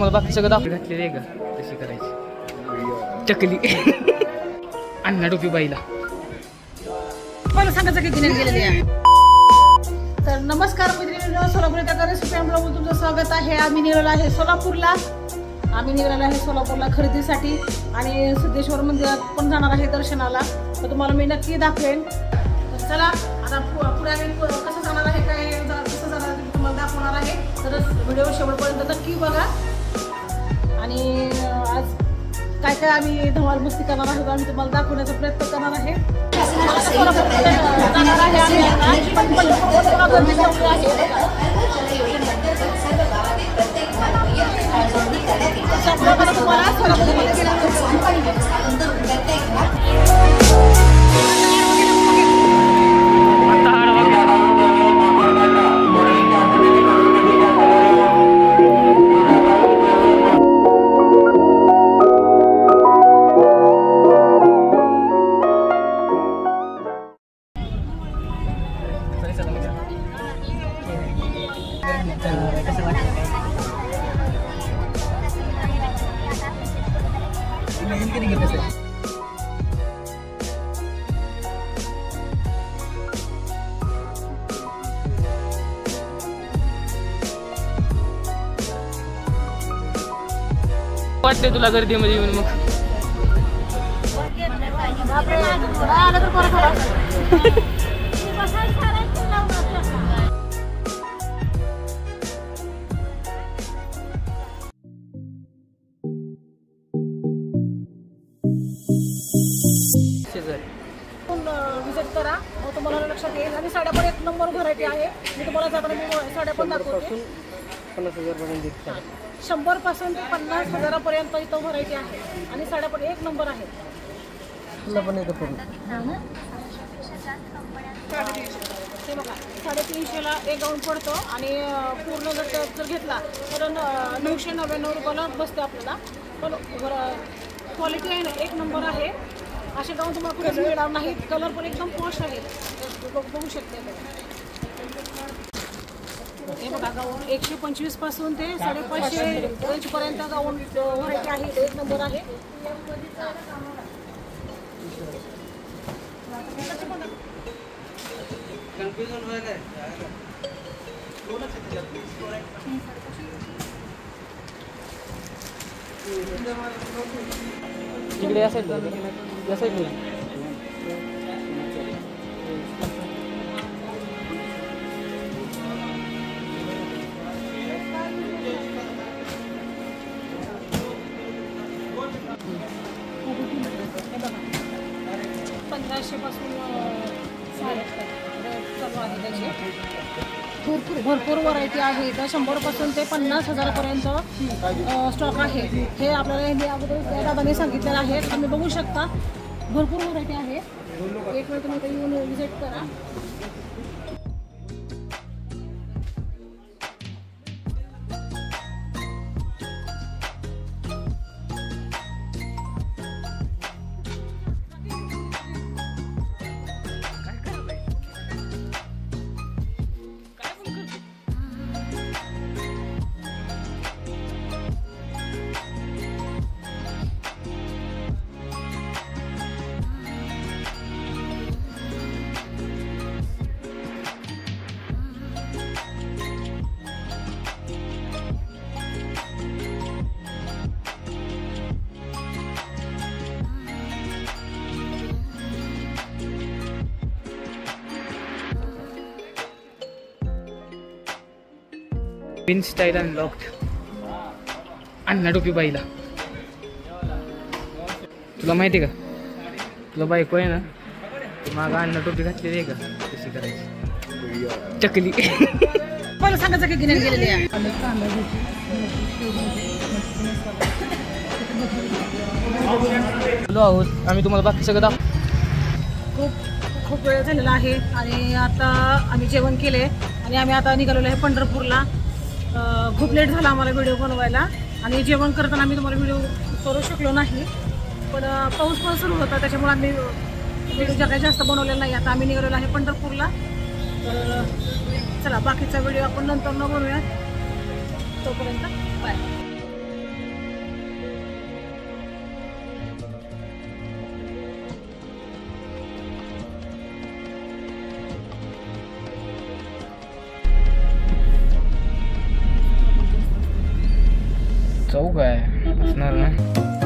तुम्हाला बाकी सगळं दाखवून घातलेली आहे का कशी करायची चकली अण्णा टोपी बाईला मला सांगायचं की दिनेश गेलेली आहे. तर नमस्कार मैत्रिणींनो, सोलापूरच्या रेसिपीमध्ये तुमचं स्वागत आहे. आम्ही निघालो आहे सोलापूरला. खरेदीसाठी आणि सिद्धेश्वर मंदिरात पण जाणार आहे दर्शनाला. तर तुम्हाला मी नक्की दाखवेन. तर चला आता पुढे आम्ही कसं जाणार आहे, काय कसं जाणार आहे तुम्हाला दाखवणार आहे. तर व्हिडिओ शेवटपर्यंत नक्की बघा. आणि आज काय काय आम्ही धमाल मस्ती करणार आहोत आम्ही तुम्हाला दाखवण्याचा प्रयत्न करणार आहे. जाणार आहे आम्ही वाटते तुला गर्दीमध्ये येऊन मग विजिट करा, मग तुम्हाला लक्षात येईल. आणि साड्या पण एक नंबर व्हरायटी आहे. मी तुम्हाला जाताना मी साड्या पण दाखवते. 100 पासून ते 50,000 पर्यंत इथं व्हरायटी आहे. आणि साड्या पण एक नंबर आहे. ते बघा 350ला एक गाऊन पडतो. आणि पूर्ण जर घेतला तर 999 रुपयाला बसते आपल्याला. पण क्वालिटी आहे ना एक नंबर आहे. असे गाऊन तुम्हाला कुठेच मिळणार नाहीत. कलर पण एकदम पॉश आहे. बघू शकते. हे बघा गाऊन 125 पासून ते 550 रेंजपर्यंत गाऊन व्हरायटी आहे. एक नंबर आहे. तिकडे असेल या साईडला भरपूर व्हरायटी आहे इथं. 100 पासून ते 50,000 पर्यंत स्टॉक आहे. हे आपल्याला हे अगोदर दादाने सांगितलेलं आहे. तुम्ही बघू शकता भरपूर व्हरायटी आहे. एक वेळ तुम्ही इथे येऊन विजिट करा. पिन स्टाईल अनलॉक्ड अण्णा टोपी बाईला. तुला माहिती आहे का तुला बायको आहे ना मागं अण्णा टोपी घातलेली आहे का कशी करायची चकली. मला सांगायचं की दिनेश गेलेली आहे. हॅलो आहोत आम्ही तुम्हाला बाकी सगळं खूप वेळ झालेला आहे. आणि आता आम्ही जेवण केले आणि आम्ही आता निघालेलो आहे पंढरपूरला. खूप लेट झाला आम्हाला व्हिडिओ बनवायला. आणि जेवण करताना आम्ही तुम्हाला व्हिडिओ करू शकलो नाही. पण पाऊस पण सुरू होता त्याच्यामुळे आम्ही व्हिडिओ काही जास्त बनवलेला नाही. आता आम्ही निघालेलो आहे पंढरपूरला. तर चला बाकीचा व्हिडिओ आपण नंतर न बनवूया. तोपर्यंत बाय. चौक आहे असणार ना.